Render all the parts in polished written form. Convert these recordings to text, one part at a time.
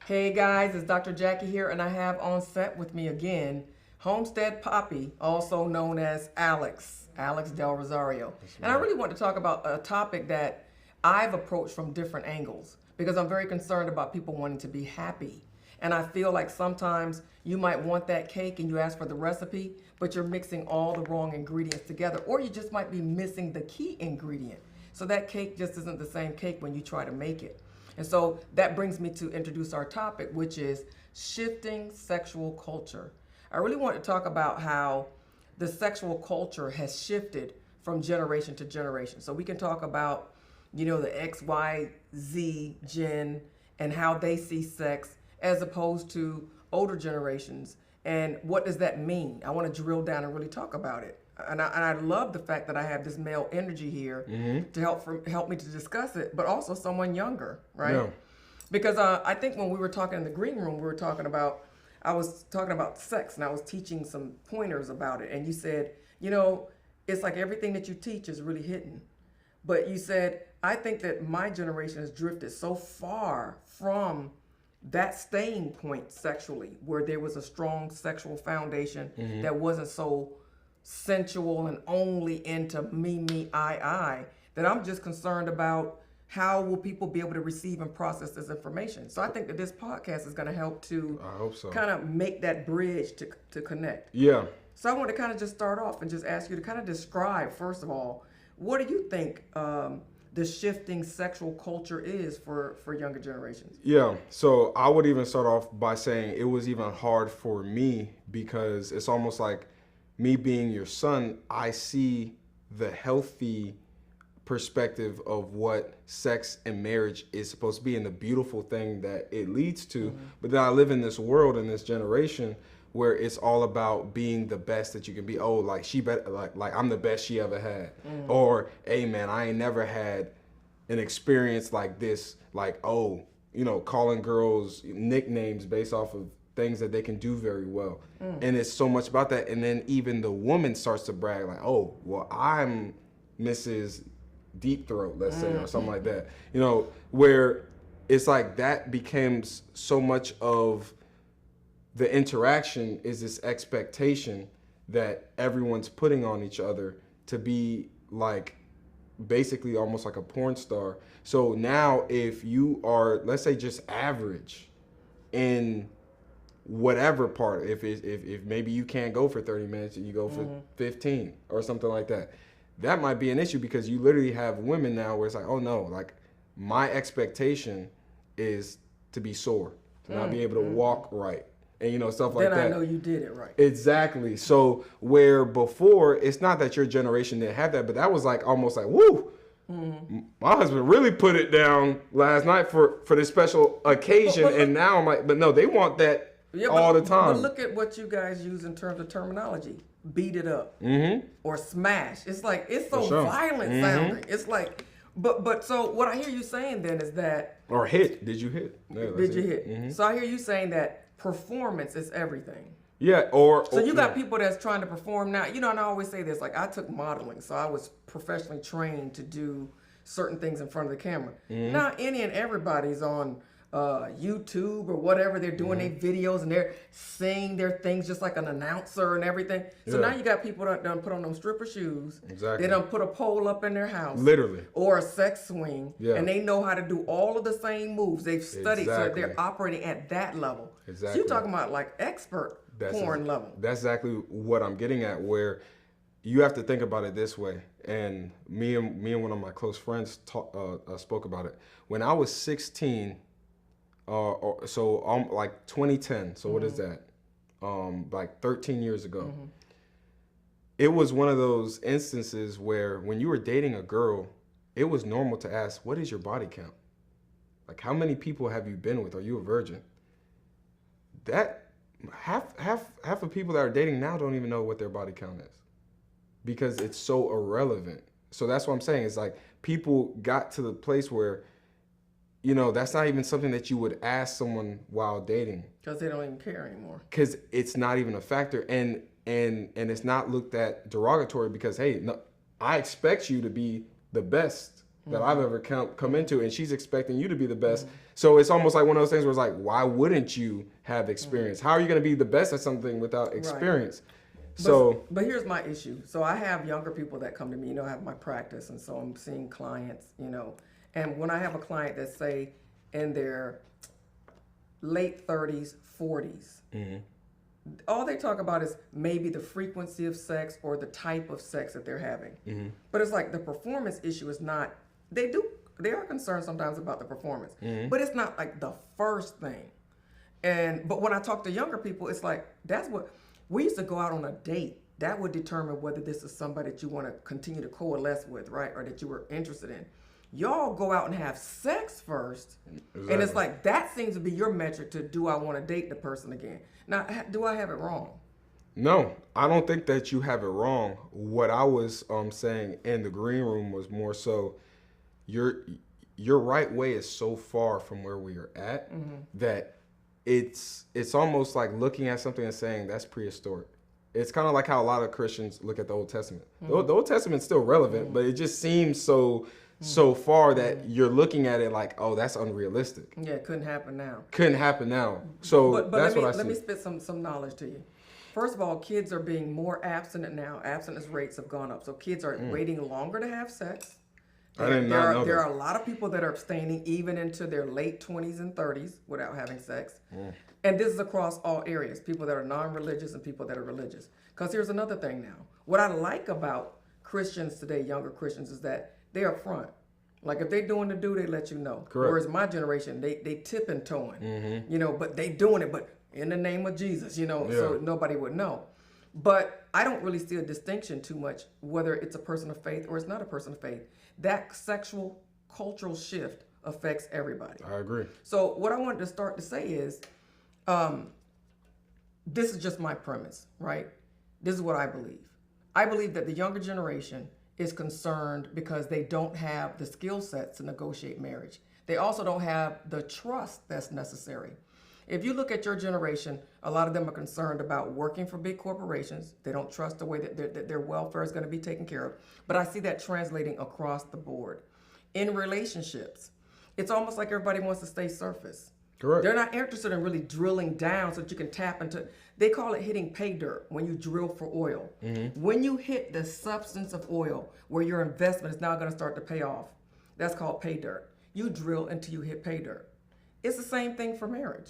Hey guys, it's Dr. Jacquie here, and I have on set with me again Homestead Poppy, also known as Alex Del Rosario. And I really want to talk about a topic that I've approached from different angles because I'm very concerned about people wanting to be happy. And I feel like sometimes you might want that cake and you ask for the recipe, but you're mixing all the wrong ingredients together, or you just might be missing the key ingredient. So that cake just isn't the same cake when you try to make it. And so that brings me to introduce our topic, which is shifting sexual culture. I really want to talk about how the sexual culture has shifted from generation to generation. So we can talk about, the X, Y, Z gen and how they see sex as opposed to older generations. And what does that mean? I want to drill down and really talk about it. And I love the fact that I have this male energy here to help me to discuss it, but also someone younger, right? Yeah. Because I think when we were talking in the green room, I was talking about sex, and I was teaching some pointers about it. And you said, it's like everything that you teach is really hidden. But you said, I think that my generation has drifted so far from that staying point sexually, where there was a strong sexual foundation that wasn't so sensual and only into me, I, that I'm just concerned about how will people be able to receive and process this information. So I think that this podcast is going to help to I hope so. kind of make that bridge to connect. Yeah. So I want to kind of just start off and just ask you to kind of describe, first of all, what do you think the shifting sexual culture is for younger generations? Yeah. So I would even start off by saying it was even hard for me because it's almost like me being your son, I see the healthy perspective of what sex and marriage is supposed to be and the beautiful thing that it leads to. But then I live in this world, in this generation, where it's all about being the best that you can be. Oh, like she better, like I'm the best she ever had. Or, hey man, I ain't never had an experience like this. Like, calling girls nicknames based off of things that they can do very well. And it's so much about that. And then even the woman starts to brag like, oh, well, I'm Mrs. Deep Throat, let's say, or something like that. Where it's like that becomes so much of the interaction is this expectation that everyone's putting on each other to be like basically almost like a porn star. So now if you are, let's say, just average in whatever part, if maybe you can't go for 30 minutes and you go for 15 or something like that, that might be an issue because you literally have women now where it's like, oh no, like my expectation is to be sore, to not be able to walk right, and stuff like that. Then I know you did it right. Exactly. So where before, it's not that your generation didn't have that, but that was like almost like, woo, my husband really put it down last night for this special occasion, and now I'm like, but no, they want that all the time. But look at what you guys use in terms of terminology. Beat it up or smash. It's like, it's so violent sounding. It's like, but so what I hear you saying then is that, or hit. Did you hit? Yeah, did you hit? So I hear you saying that performance is everything. Yeah, so you got people that's trying to perform now. And I always say this, like I took modeling, so I was professionally trained to do certain things in front of the camera. Now any and everybody's on YouTube or whatever, they're doing their videos and they're saying their things just like an announcer and everything. So now you got people that done put on those stripper shoes. Exactly. They done put a pole up in their house. Literally. Or a sex swing. Yeah. And they know how to do all of the same moves. They've studied, so they're operating at that level. Exactly. So you're talking about like expert porn level. That's exactly what I'm getting at, where you have to think about it this way. And me and one of my close friends spoke about it. When I was 16, like 2010. So what is that? Like 13 years ago. It was one of those instances where when you were dating a girl, it was normal to ask, what is your body count? Like, how many people have you been with? Are you a virgin? That half of people that are dating now don't even know what their body count is because it's so irrelevant. So that's what I'm saying. It's like people got to the place where that's not even something that you would ask someone while dating. Because they don't even care anymore. Because it's not even a factor. And it's not looked at derogatory because, hey, no, I expect you to be the best that I've ever come into, and she's expecting you to be the best. So it's almost like one of those things where it's like, why wouldn't you have experience? How are you going to be the best at something without experience? Right. But here's my issue. So I have younger people that come to me, I have my practice, and so I'm seeing clients, and when I have a client that say in their late 30s, 40s, all they talk about is maybe the frequency of sex or the type of sex that they're having. But it's like the performance issue is not, they are concerned sometimes about the performance, but it's not like the first thing. But when I talk to younger people, it's like, that's what, we used to go out on a date. That would determine whether this is somebody that you want to continue to coalesce with, right? Or that you were interested in. Y'all go out and have sex first. Exactly. And it's like, that seems to be your metric to, do I want to date the person again? Now, do I have it wrong? No, I don't think that you have it wrong. What I was saying in the green room was more so, your right way is so far from where we are at that it's almost like looking at something and saying that's prehistoric. It's kind of like how a lot of Christians look at the Old Testament. The Old Testament's still relevant, but it just seems so far that you're looking at it like, oh, that's unrealistic. Yeah, it couldn't happen now. Couldn't happen now. So but that's what I see. Let me spit some knowledge to you. First of all, kids are being more abstinent now. Abstinence rates have gone up. So kids are waiting longer to have sex. I did not know that. There are a lot of people that are abstaining even into their late 20s and 30s without having sex. And this is across all areas, people that are non-religious and people that are religious. Because here's another thing now. What I like about Christians today, younger Christians, is that they're upfront. Like if they're doing the do, they let you know. Correct. Whereas my generation, they tip and toeing, but they doing it, but in the name of Jesus, so nobody would know. But I don't really see a distinction too much, whether it's a person of faith or it's not a person of faith. That sexual cultural shift affects everybody. I agree. So what I wanted to start to say is, this is just my premise, right? This is what I believe. I believe that the younger generation is concerned because they don't have the skill sets to negotiate marriage. They also don't have the trust that's necessary. If you look at your generation, a lot of them are concerned about working for big corporations. They don't trust the way that their welfare is going to be taken care of. But I see that translating across the board. In relationships, it's almost like everybody wants to stay surface. Correct. They're not interested in really drilling down so that you can tap into, they call it hitting pay dirt when you drill for oil. When you hit the substance of oil where your investment is now going to start to pay off, that's called pay dirt. You drill until you hit pay dirt. It's the same thing for marriage.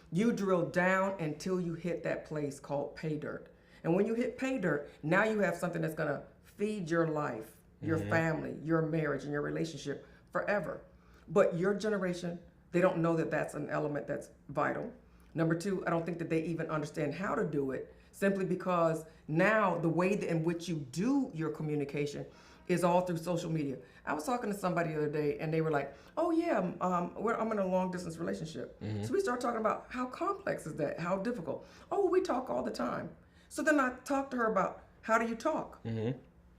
You drill down until you hit that place called pay dirt. And when you hit pay dirt, now you have something that's going to feed your life, your family, your marriage, and your relationship forever. But your generation, they don't know that that's an element that's vital. Number two, I don't think that they even understand how to do it, simply because now the way in which you do your communication is all through social media. I was talking to somebody the other day, and they were like, oh yeah, I'm in a long distance relationship. So we start talking about how complex is that, how difficult. Oh, we talk all the time. So then I talked to her about, how do you talk?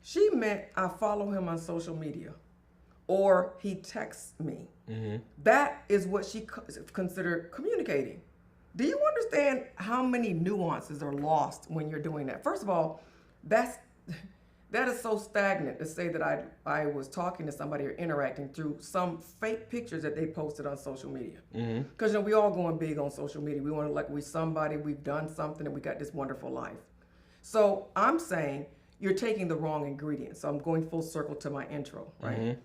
She meant I follow him on social media, or he texts me. That is what she considered communicating. Do you understand how many nuances are lost when you're doing that? First of all, that is so stagnant to say that I was talking to somebody or interacting through some fake pictures that they posted on social media. Because we all going big on social media. We want to like we're somebody, we've done something, and we got this wonderful life. So I'm saying you're taking the wrong ingredients. So I'm going full circle to my intro, right?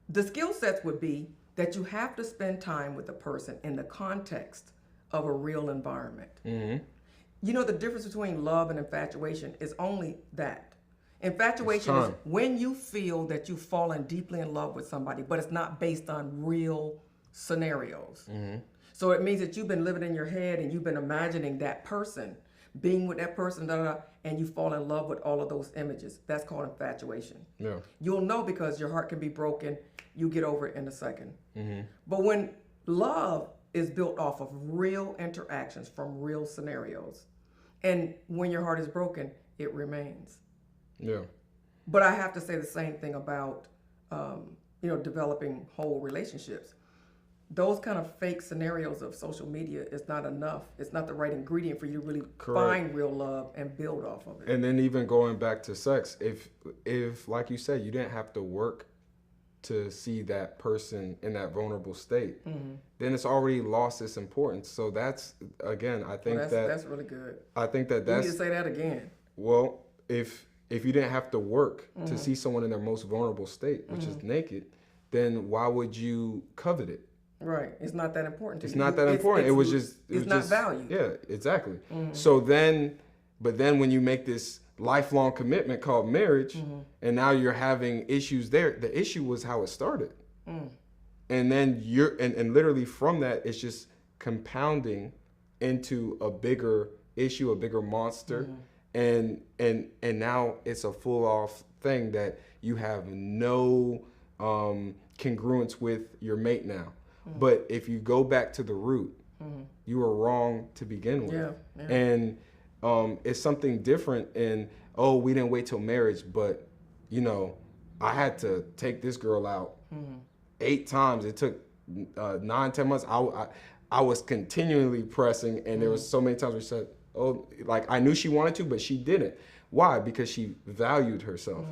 The skill sets would be that you have to spend time with the person in the context of a real environment. The difference between love and infatuation is only that. Infatuation is when you feel that you've fallen deeply in love with somebody, but it's not based on real scenarios. So it means that you've been living in your head and you've been imagining that person, being with that person, and you fall in love with all of those images. That's called infatuation. You'll know because your heart can be broken. You get over it in a second. But when love is built off of real interactions from real scenarios, and when your heart is broken, it remains. But I have to say the same thing about, developing whole relationships. Those kind of fake scenarios of social media is not enough. It's not the right ingredient for you to really find real love and build off of it. And then even going back to sex, if like you said, you didn't have to work to see that person in that vulnerable state, then it's already lost its importance. So that's, again, I think that's really good. I think that You that's need to say that again. well, if you didn't have to work to see someone in their most vulnerable state, which is naked, then why would you covet it? Right. It's not that important to you. It's not that important. It's not valued. Yeah, exactly. So then, but then when you make this lifelong commitment called marriage, and now you're having issues there, the issue was how it started. And then and literally from that, it's just compounding into a bigger issue, a bigger monster. And now it's a full off thing that you have no congruence with your mate now. But if you go back to the root, you were wrong to begin with. Yeah. And it's something different in, oh, we didn't wait till marriage, but I had to take this girl out 8 times. It took 9-10 months. I was continually pressing, and there was so many times we said, oh, like I knew she wanted to, but she didn't. Why? Because she valued herself.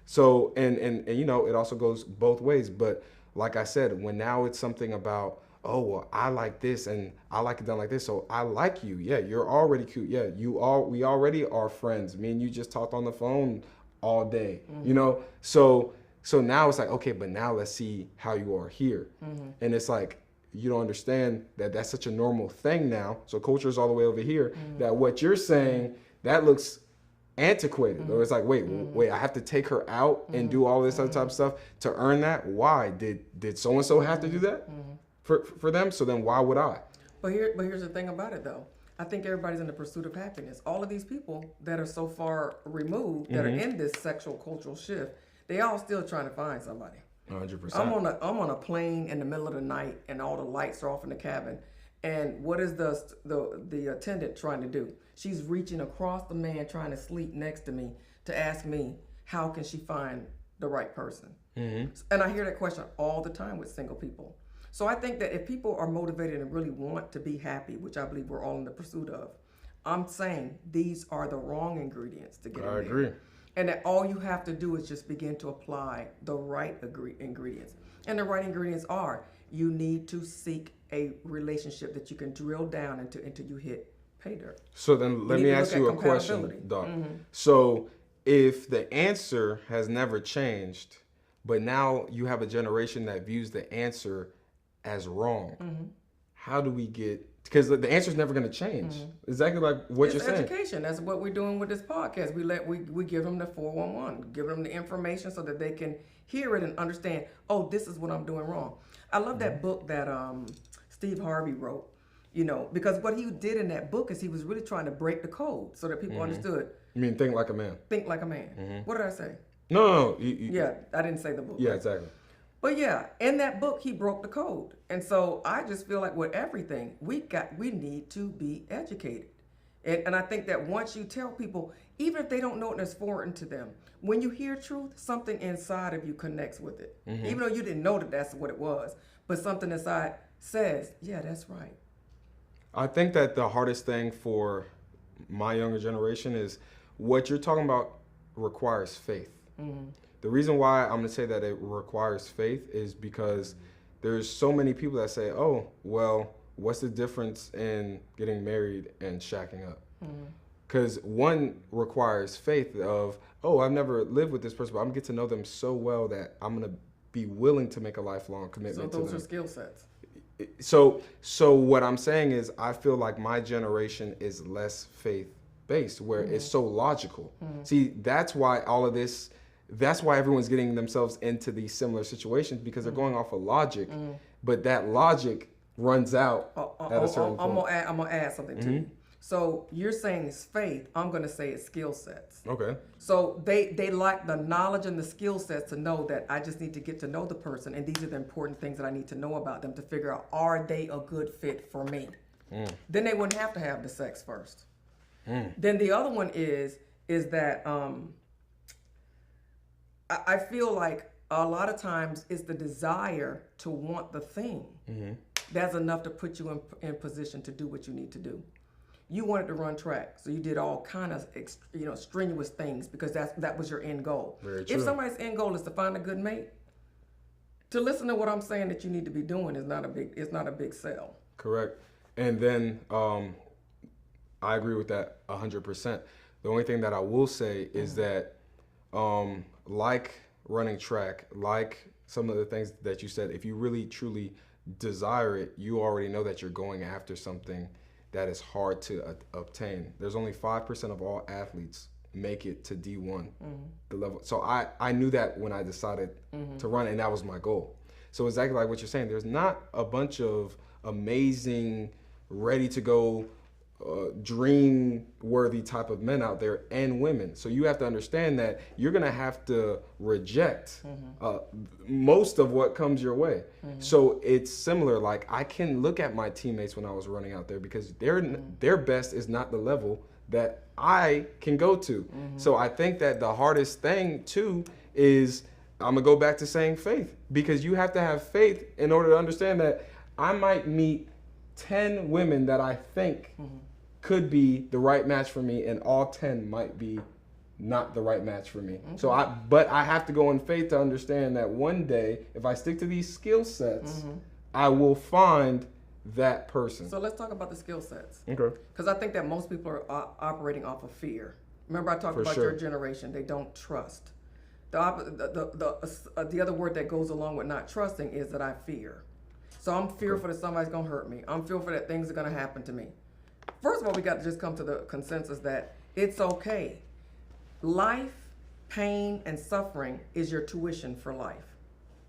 So, and it also goes both ways. But like I said, when now it's something about, oh, well, I like this and I like it done like this, so I like you. Yeah, you're already cute. Yeah, we already are friends. Me and you just talked on the phone all day. So now it's like, okay, but now let's see how you are here. And it's like, you don't understand that that's such a normal thing now. So culture is all the way over here, that what you're saying, that looks antiquated. Or it's like, wait, I have to take her out and do all this other type of stuff to earn that? Why? Did so-and-so have to do that for them? So then why would I? But here's the thing about it, though. I think everybody's in the pursuit of happiness. All of these people that are so far removed, that are in this sexual cultural shift, they all still trying to find somebody. 100%. I'm on a plane in the middle of the night and all the lights are off in the cabin. And what is the attendant trying to do? She's reaching across the man trying to sleep next to me to ask me, how can she find the right person? And I hear that question all the time with single people. So I think that if people are motivated and really want to be happy, which I believe we're all in the pursuit of, I'm saying these are the wrong ingredients to get in there. I agree. And that all you have to do is just begin to apply the right ingredients. And the right ingredients are, you need to seek a relationship that you can drill down into until you hit pay dirt. So then let me ask you a question, Doc. So if the answer has never changed, but now you have a generation that views the answer as wrong, how do we get, because the answer is never going to change. Exactly like what you're saying. Education. That's what we're doing with this podcast. We give them the 411, give them the information so that they can hear it and understand, oh, this is what I'm doing wrong. I love that book that Steve Harvey wrote, because what he did in that book is he was really trying to break the code so that people understood. You mean think like a man? Think like a man. What did I say? No. Yeah, I didn't say the book. Yeah, exactly. But yeah, in that book, he broke the code. And so I just feel like with everything, we need to be educated. And I think that once you tell people, even if they don't know it and it's foreign to them, when you hear truth, something inside of you connects with it. Even though you didn't know that that's what it was, but something inside says, yeah, that's right. I think that the hardest thing for my younger generation is what you're talking about requires faith. The reason why I'm going to say that it requires faith is because there's so many people that say, oh, well, what's the difference in getting married and shacking up? Because one requires faith of, oh, I've never lived with this person, but I'm going to get to know them so well that I'm going to be willing to make a lifelong commitment to them. So those are skill sets. So what I'm saying is I feel like my generation is less faith-based, where it's so logical. See, that's why everyone's getting themselves into these similar situations, because they're going off of logic, but that logic runs out at a certain point. I'm gonna add something to you. So you're saying it's faith. I'm gonna say it's skill sets. Okay. So they lack the knowledge and the skill sets to know that I just need to get to know the person, and these are the important things that I need to know about them to figure out, are they a good fit for me? Then they wouldn't have to have the sex first. Then the other one is that I feel like a lot of times it's the desire to want the thing that's enough to put you in position to do what you need to do. You wanted to run track, so you did all kind of strenuous things because that was your end goal. Very true. If somebody's end goal is to find a good mate, to listen to what I'm saying that you need to be doing is not a big sell. Correct. And then I agree with that 100%. The only thing that I will say is that like running track, like some of the things that you said, if you really truly desire it, you already know that you're going after something that is hard to obtain. There's only 5% of all athletes make it to D1, the level. So I knew that when I decided to run, and that was my goal. So exactly like what you're saying, there's not a bunch of amazing, ready to go, dream-worthy type of men out there and women. So you have to understand that you're gonna have to reject most of what comes your way. So it's similar. Like I can look at my teammates when I was running out there because their best is not the level that I can go to. So I think that the hardest thing too is, I'm gonna go back to saying faith, because you have to have faith in order to understand that I might meet 10 women that I think could be the right match for me, and all 10 might be not the right match for me. So but I have to go in faith to understand that one day, if I stick to these skill sets, I will find that person. So let's talk about the skill sets. Okay. Because I think that most people are operating off of fear. Remember I talked about your generation, they don't trust. The other word that goes along with not trusting is that I fear. So I'm fearful that somebody's gonna hurt me. I'm fearful that things are gonna happen to me. First of all, we got to just come to the consensus that it's okay. Life, pain, and suffering is your tuition for life.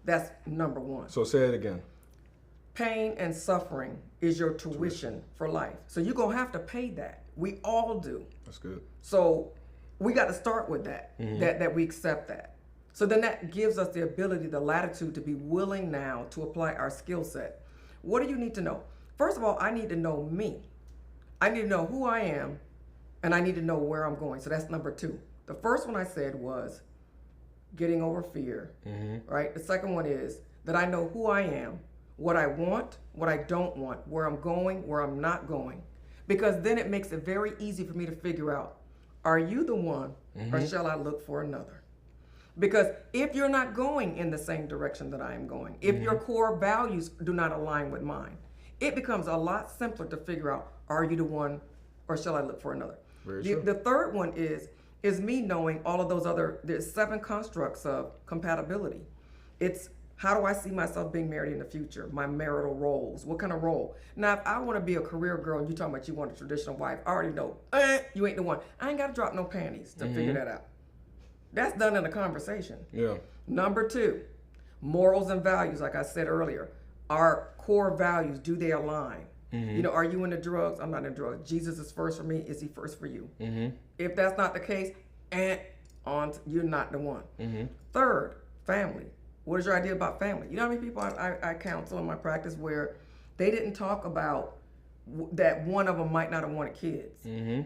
That's number one. So say it again. Pain and suffering is your tuition for life. So you're gonna have to pay that. We all do. That's good. So we got to start with that, that we accept that. So then that gives us the ability, the latitude to be willing now to apply our skill set. What do you need to know? First of all, I need to know me. I need to know who I am, and I need to know where I'm going. So that's number two. The first one I said was getting over fear, right? The second one is that I know who I am, what I want, what I don't want, where I'm going, where I'm not going. Because then it makes it very easy for me to figure out, are you the one, or shall I look for another? Because if you're not going in the same direction that I am going, if your core values do not align with mine, it becomes a lot simpler to figure out, are you the one, or shall I look for another? The third one is me knowing all of those there's 7 constructs of compatibility. It's how do I see myself being married in the future, my marital roles, what kind of role? Now, if I want to be a career girl and you're talking about you want a traditional wife, I already know, you ain't the one. I ain't got to drop no panties to figure that out. That's done in a conversation. Yeah. Number 2, morals and values, like I said earlier. Our core values, do they align? You know, are you into drugs? I'm not into drugs. Jesus is first for me. Is he first for you? If that's not the case, you're not the one. Third, family. What is your idea about family? You know how many people I counsel in my practice where they didn't talk about that one of them might not have wanted kids. Can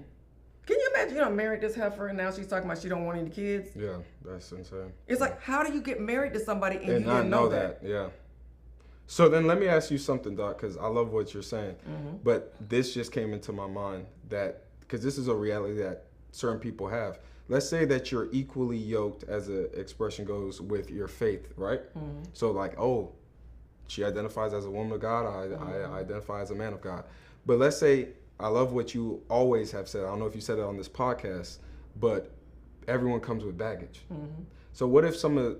you imagine, you know, married this heifer and now she's talking about she don't want any kids? Yeah, that's insane. It's like, how do you get married to somebody and you didn't know that? Yeah. So then let me ask you something, Doc, because I love what you're saying. But this just came into my mind that, because this is a reality that certain people have. Let's say that you're equally yoked, as the expression goes, with your faith, right? So like, oh, she identifies as a woman of God, I identify as a man of God. But let's say, I love what you always have said. I don't know if you said it on this podcast, but everyone comes with baggage. So what if some of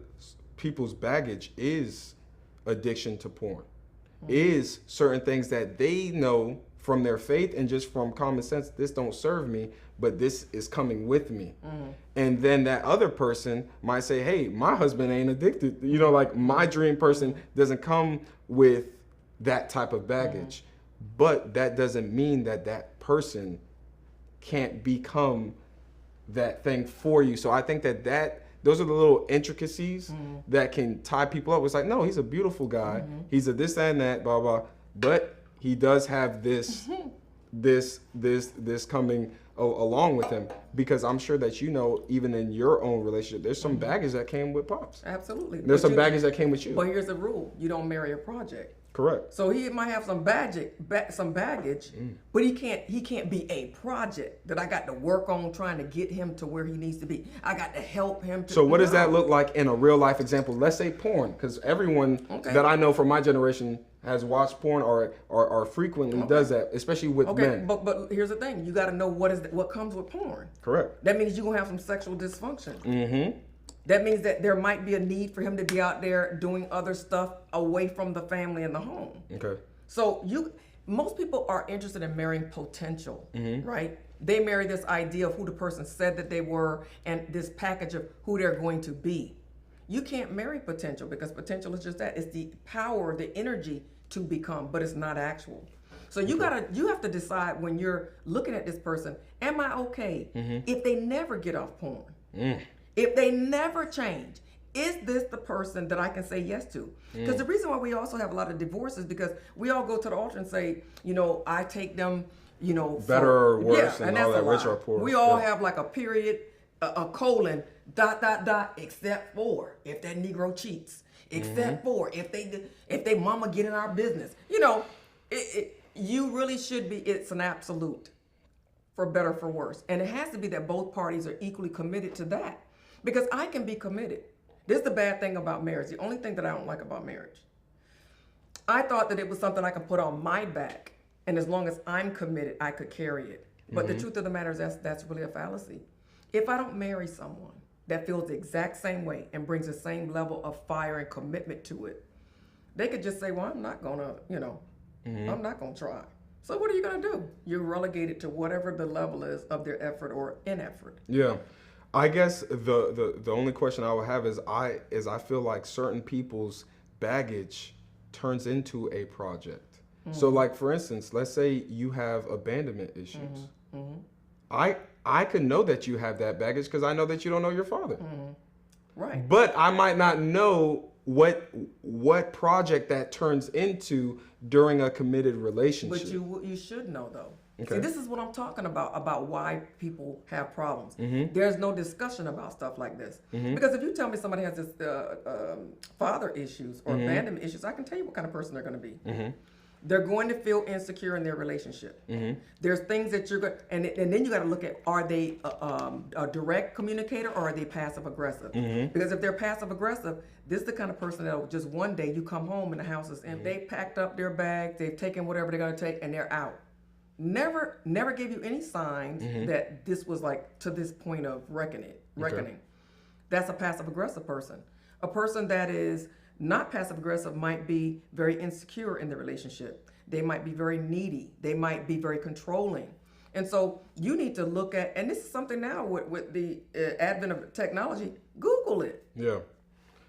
people's baggage is addiction to porn, is certain things that they know from their faith and just from common sense, this don't serve me, but this is coming with me. And then that other person might say, hey, my husband ain't addicted. You know, like my dream person doesn't come with that type of baggage. But that doesn't mean that that person can't become that thing for you. So I think that those are the little intricacies that can tie people up. It's like, no, he's a beautiful guy. He's a this and that, blah, blah. But he does have this coming along with him, because I'm sure that, you know, even in your own relationship, there's some baggage that came with Pops. Absolutely. There's some baggage that came with you. But here's the rule. You don't marry a project. Correct. So he might have some baggage, but he can't be a project that I got to work on trying to get him to where he needs to be. I got to help him to. So what does that look like in a real life example? Let's say porn, because everyone that I know from my generation has watched porn or frequently does that, especially with men. But here's the thing: you got to know what comes with porn. Correct. That means you're gonna have some sexual dysfunction. Mm-hmm. That means that there might be a need for him to be out there doing other stuff away from the family and the home. Okay. So most people are interested in marrying potential, right? They marry this idea of who the person said that they were and this package of who they're going to be. You can't marry potential because potential is just that. It's the power, the energy to become, but it's not actual. So you have to decide when you're looking at this person, am I okay if they never get off porn? If they never change, is this the person that I can say yes to? Because the reason why we also have a lot of divorces because we all go to the altar and say, I take them, better or worse, and all that, rich or poor. We all have like a period, a colon, ... except for if that Negro cheats, except for if they mama get in our business. You really should be. It's an absolute, for better for worse, and it has to be that both parties are equally committed to that. Because I can be committed. This is the bad thing about marriage. The only thing that I don't like about marriage. I thought that it was something I could put on my back, and as long as I'm committed, I could carry it. But the truth of the matter is that's really a fallacy. If I don't marry someone that feels the exact same way and brings the same level of fire and commitment to it, they could just say, well, I'm not gonna, I'm not gonna try. So what are you gonna do? You're relegated to whatever the level is of their effort or ineffort. Yeah. I guess the only question I would have is I feel like certain people's baggage turns into a project. So like for instance, let's say you have abandonment issues. I could know that you have that baggage because I know that you don't know your father. Right. But I might not know what project that turns into during a committed relationship. But you should know though. Okay. See, this is what I'm talking about why people have problems. There's no discussion about stuff like this. Because if you tell me somebody has this father issues or abandonment issues, I can tell you what kind of person they're going to be. They're going to feel insecure in their relationship. There's things that you're going, and then you got to look at, are they a direct communicator or are they passive aggressive? Because if they're passive aggressive, this is the kind of person that just one day you come home and the house is empty. They packed up their bags, they've taken whatever they're going to take, and they're out. Never gave you any signs that this was like to this point of reckoning. Okay. That's a passive aggressive person. A person that is not passive aggressive might be very insecure in the relationship. They might be very needy. They might be very controlling. And so you need to look at, and this is something now with the advent of technology, Google it. Yeah.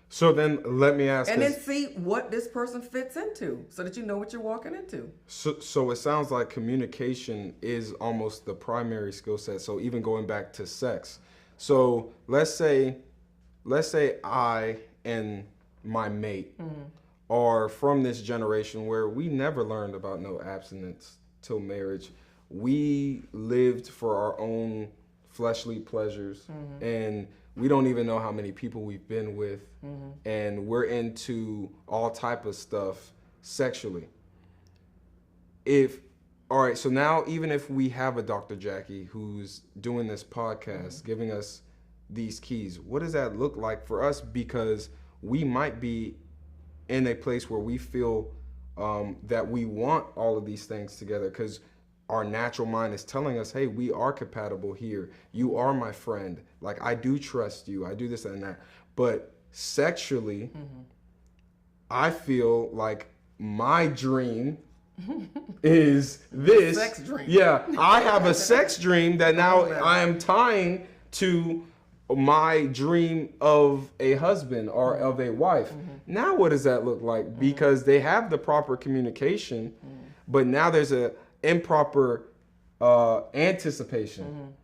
So then let me ask. And then see what this person fits into so that you know what you're walking into. So it sounds like communication is almost the primary skill set. So even going back to sex. So let's say I and my mate are from this generation where we never learned about no abstinence till marriage. We lived for our own fleshly pleasures and we don't even know how many people we've been with, and we're into all type of stuff sexually. All right, so now even if we have a Dr. Jacquie who's doing this podcast, giving us these keys, what does that look like for us? Because we might be in a place where we feel that we want all of these things together because our natural mind is telling us, hey, we are compatible here. You are my friend. Like, I do trust you. I do this and that. But sexually, I feel like my dream is this. Sex dream. Yeah, I have a sex dream that now I am tying to my dream of a husband or of a wife. Now what does that look like? Because they have the proper communication, but now there's a improper anticipation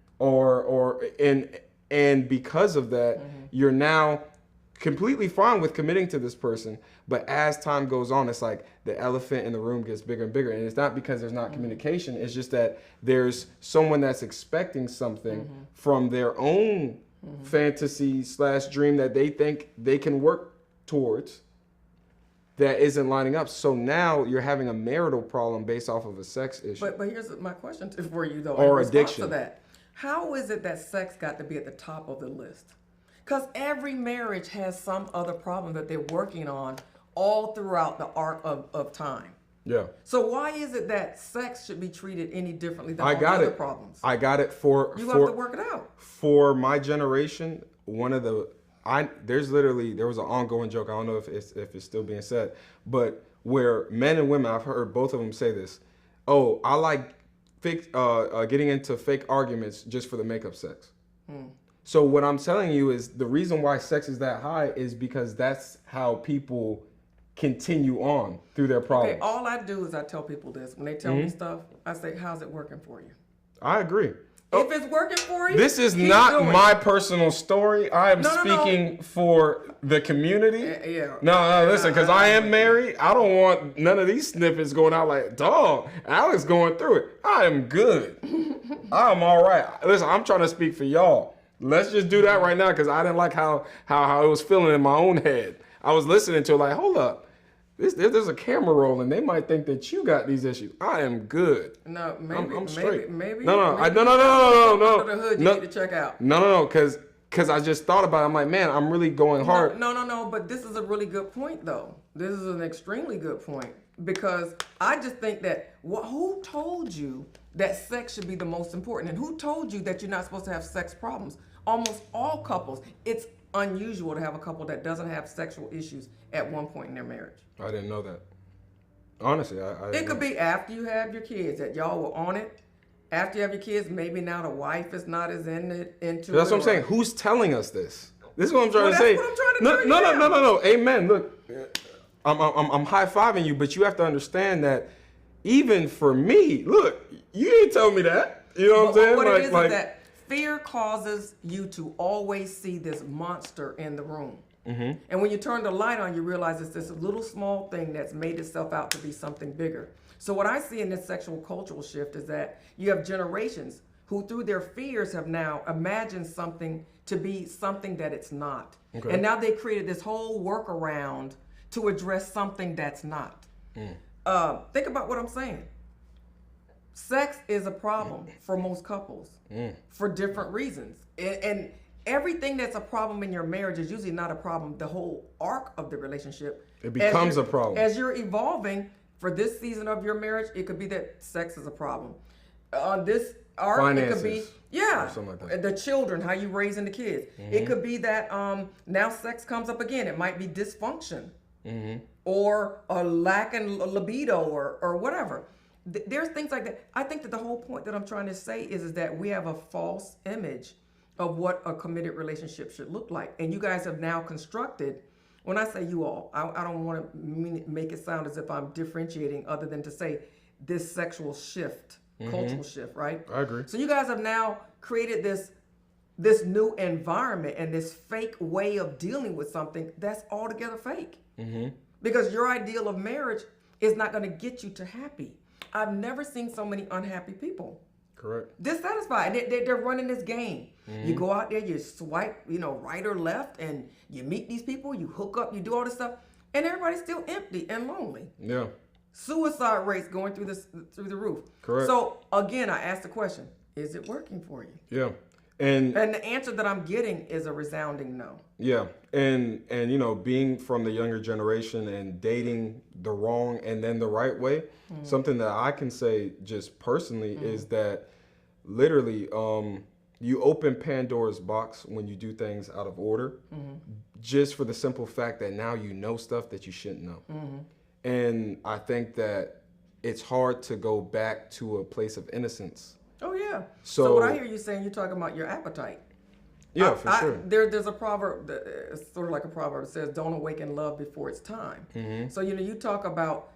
and because of that you're now completely fine with committing to this person, but as time goes on it's like the elephant in the room gets bigger and bigger, and it's not because there's not communication, it's just that there's someone that's expecting something from their own fantasy / dream that they think they can work towards, that isn't lining up. So now you're having a marital problem based off of a sex issue. But here's my question for you, though. Or in response addiction. to that. How is it that sex got to be at the top of the list? Because every marriage has some other problem that they're working on all throughout the arc of time. Yeah. So why is it that sex should be treated any differently than all the got other it. problems? I got it for You have to work it out. For my generation, there was an ongoing joke. I don't know if it's still being said, but where men and women, I've heard both of them say this. Oh, I like getting into fake arguments just for the makeup sex. So what I'm telling you is the reason why sex is that high is because that's how people continue on through their problems. Okay, all I do is I tell people this. When they tell me stuff, I say, how's it working for you? I agree. If it's working for you, this is not my personal story. I am speaking for the community. Yeah. No, listen, because I am married. I don't want none of these snippets going out like, dog, Alex going through it. I am good. I'm all right. Listen, I'm trying to speak for y'all. Let's just do that right now because I didn't like how it was feeling in my own head. I was listening to it like, hold up. There's a camera rolling. They might think that you got these issues. I am good. No, maybe I'm straight. Maybe. No. Under the hood, you need to check out. No. Because I just thought about it. I'm like, man, I'm really going hard. No. But this is a really good point, though. This is an extremely good point because I just think that who told you that sex should be the most important, and who told you that you're not supposed to have sex problems? Almost all couples, it's unusual to have a couple that doesn't have sexual issues at one point in their marriage. I didn't know that. Honestly, I It could be after you have your kids that y'all were on it. After you have your kids, maybe now the wife is not as into it. That's what I'm saying. Who's telling us this? This is what I'm trying to say. That's what I'm trying to tell you. No. Amen. Look, I'm high-fiving you, but you have to understand that even for me, look, you didn't tell me that. You know what I'm saying? What it is that fear causes you to always see this monster in the room. Mm-hmm. And when you turn the light on, you realize it's this little small thing that's made itself out to be something bigger. So what I see in this sexual cultural shift is that you have generations who through their fears have now imagined something to be something that it's not. Okay. And now they created this whole workaround to address something that's not. Think about what I'm saying. Sex is a problem for most couples for different reasons. And everything that's a problem in your marriage is usually not a problem the whole arc of the relationship. It becomes a problem. As you're evolving for this season of your marriage, it could be that sex is a problem. On this arc, finances, it could be, or something like that. The children, how you raising the kids. It could be that now sex comes up again. It might be dysfunction or a lack in libido or whatever. There's things like that. I think that the whole point that I'm trying to say is that we have a false image of what a committed relationship should look like. And you guys have now constructed, when I say you all, I don't want to make it sound as if I'm differentiating other than to say this sexual shift, cultural shift, right? I agree. So you guys have now created this new environment and this fake way of dealing with something that's altogether fake. Because your ideal of marriage is not going to get you to happy. I've never seen so many unhappy people. Correct. Dissatisfied. They're running this game. You go out there, you swipe, right or left, and you meet these people, you hook up, you do all this stuff, and everybody's still empty and lonely. Yeah. Suicide rates going through the roof. Correct. So again, I asked the question: is it working for you? Yeah. And the answer that I'm getting is a resounding no. Yeah. And being from the younger generation and dating the wrong and then the right way, something that I can say just personally is that literally you open Pandora's box when you do things out of order, just for the simple fact that now you know stuff that you shouldn't know. And I think that it's hard to go back to a place of innocence. Oh yeah. So what I hear you saying, you're talking about your appetite. Yeah, for sure. There's a proverb, it's sort of like a proverb, that says, "Don't awaken love before it's time." So you talk about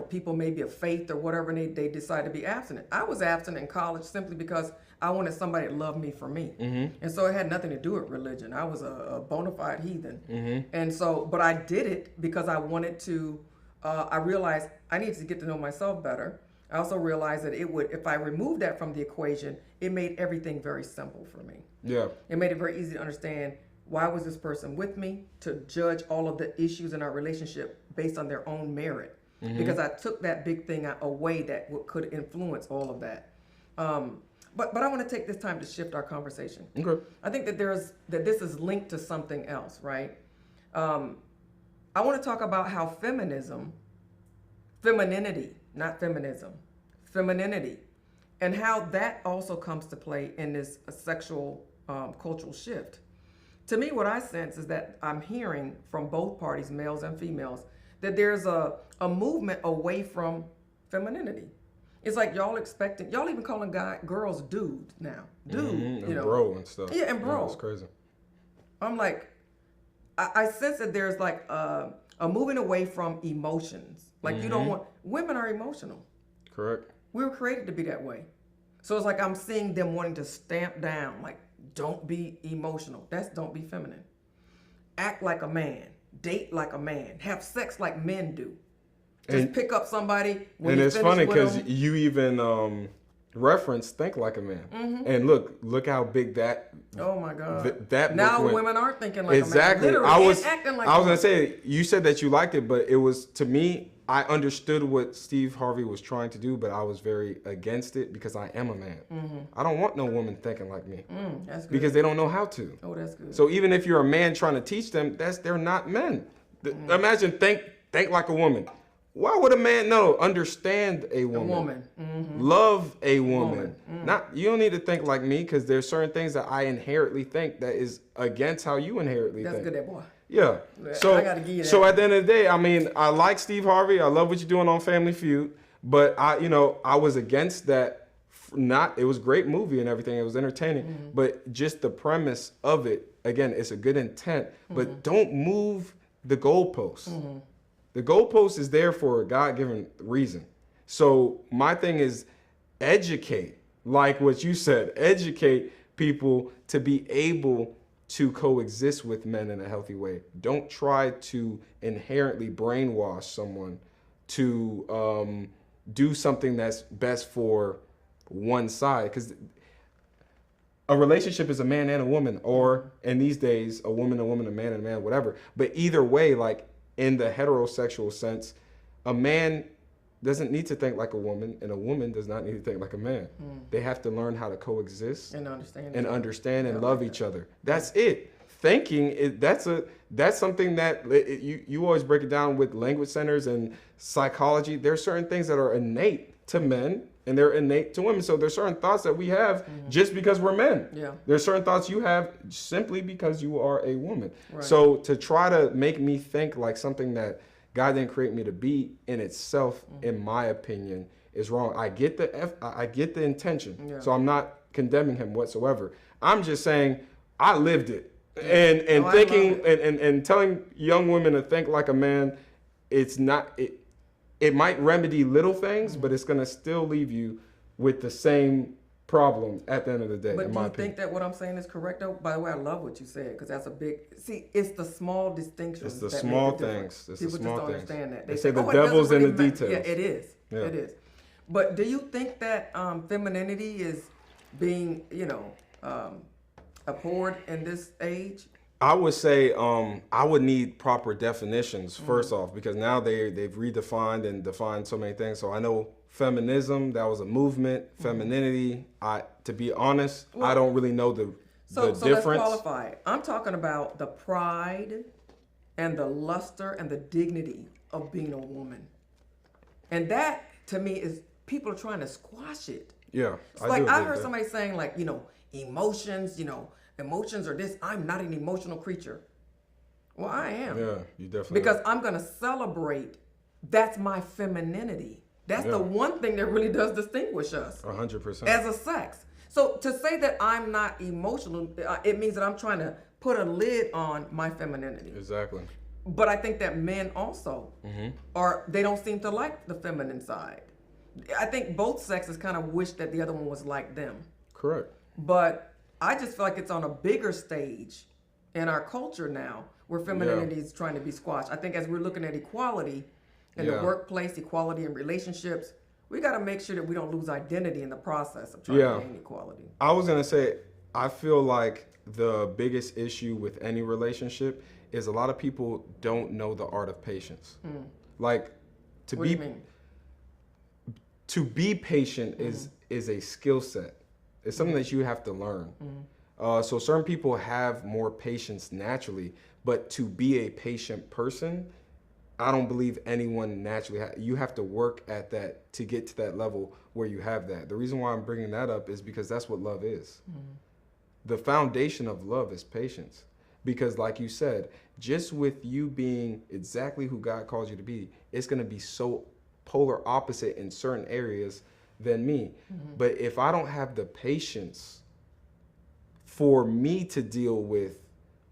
people maybe of faith or whatever, and they decide to be abstinent. I was abstinent in college simply because I wanted somebody to love me for me, and so it had nothing to do with religion. I was a bona fide heathen, and so, but I did it because I wanted to. I realized I needed to get to know myself better. I also realized that if I removed that from the equation, it made everything very simple for me. Yeah. It made it very easy to understand why was this person with me, to judge all of the issues in our relationship based on their own merit. Because I took that big thing away that could influence all of that. But I want to take this time to shift our conversation. Okay. I think that this is linked to something else, right? I want to talk about how femininity, not feminism, femininity, and how that also comes to play in this sexual cultural shift. To me, what I sense is that I'm hearing from both parties, males and females, that there's a movement away from femininity. It's like y'all even calling girls dudes now. Dude, and bro and stuff. Yeah, and bro. It's crazy. I'm like, I sense that there's like a moving away from emotions. Like you don't want, women are emotional. Correct. We were created to be that way. So it's like I'm seeing them wanting to stamp down, like, don't be emotional. Don't be feminine. Act like a man. Date like a man. Have sex like men do. Just pick up somebody when and you it's finish funny with because them. you even reference think like a man. And look how big that Oh my God. that now book went. women aren't thinking like Exactly. a man. I Literally, was and acting like I was one. gonna say, you said that you liked it, but it was, to me, I understood what Steve Harvey was trying to do, but I was very against it because I am a man. I don't want no woman thinking like me. That's good. Because they don't know how to. Oh, that's good. So even if you're a man trying to teach them, they're not men. Imagine think like a woman. Why would a man understand a woman? Love a woman. Not, you don't need to think like me, because there's certain things that I inherently think that is against how you inherently That's think. good, that boy. Yeah. So I gotta give you that. So at the end of the day, I mean, I like Steve Harvey. I love what you're doing on Family Feud, but I was against that. It was a great movie and everything. It was entertaining, but just the premise of it, again, it's a good intent, but don't move the goalposts. The goalpost is there for a God-given reason. So my thing is educate, like what you said, educate people to be able to coexist with men in a healthy way. Don't try to inherently brainwash someone to do something that's best for one side. Because a relationship is a man and a woman, or in these days, a woman, a man, and a man, whatever. But either way, like in the heterosexual sense, a man doesn't need to think like a woman, and a woman does not need to think like a man. They have to learn how to coexist And understand and love each other. That's it. Thinking that's something that you always break it down with language centers and psychology. There are certain things that are innate to men and they're innate to women. So there's certain thoughts that we have just because we're men. Yeah. There's certain thoughts you have simply because you are a woman. Right. So to try to make me think like something that God didn't create me to be in itself, in my opinion, is wrong. I get the intention. Yeah. So I'm not condemning him whatsoever. I'm just saying I lived it. And No, thinking and telling young women to think like a man, it's not it might remedy little things, but it's gonna still leave you with the same problem at the end of the day. But in do my you opinion. think that what I'm saying is correct, though? By the way, I love what you said, because that's a big... See, it's the small distinctions. It's the that small make the difference. things. It's the People small just don't things. understand that. They say the "Oh, it doesn't devil's in the really matter." details. Yeah, it is. Yeah. It is. But do you think that femininity is being, abhorred in this age? I would say I would need proper definitions first off, because now they've redefined and defined so many things. So I know feminism, that was a movement. Femininity, to be honest, I don't really know the difference. So let's qualify it. I'm talking about the pride and the luster and the dignity of being a woman. And that, to me, is people are trying to squash it. Yeah. It's like I heard somebody saying, like, emotions, emotions are this. I'm not an emotional creature. Well, I am. Yeah, you definitely Because I'm going to celebrate. That's my femininity. That's the one thing that really does distinguish us. 100%. As a sex. So to say that I'm not emotional, it means that I'm trying to put a lid on my femininity. Exactly. But I think that men also they don't seem to like the feminine side. I think both sexes kind of wish that the other one was like them. Correct. But I just feel like it's on a bigger stage in our culture now where femininity is trying to be squashed. I think as we're looking at equality in the workplace, equality in relationships, we got to make sure that we don't lose identity in the process of trying to gain equality. I was going to say, I feel like the biggest issue with any relationship is a lot of people don't know the art of patience. Like What do you mean? to be patient is a skill set. It's something that you have to learn. So certain people have more patience naturally, but to be a patient person, I don't believe anyone naturally you have to work at that to get to that level where you have that. The reason why I'm bringing that up is because that's what love is. The foundation of love is patience. Because like you said, just with you being exactly who God calls you to be, it's going to be so polar opposite in certain areas than me. But if I don't have the patience for me to deal with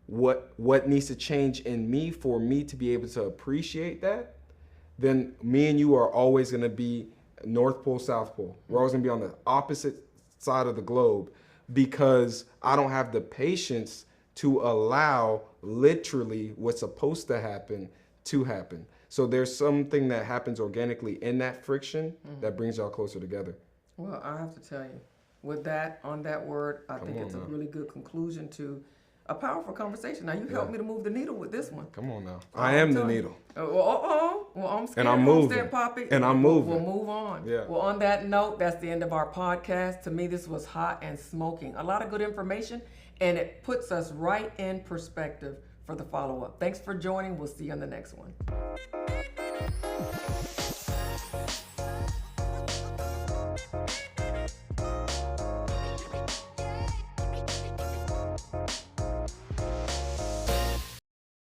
what needs to change in me for me to be able to appreciate that, then me and you are always going to be North Pole, South Pole. We're always going to be on the opposite side of the globe because I don't have the patience to allow literally what's supposed to happen to happen. So there's something that happens organically in that friction that brings y'all closer together. Well, I have to tell you, with that, on that word, I think it's a really good conclusion to a powerful conversation. Now, you helped me to move the needle with this one. Come on now. I am the needle. Well, I'm scared. And I'm moving. Homestead Poppy. And I'm moving. We'll move on. Yeah. Well, on that note, that's the end of our podcast. To me, this was hot and smoking. A lot of good information, and it puts us right in perspective for the follow-up. Thanks for joining. We'll see you on the next one.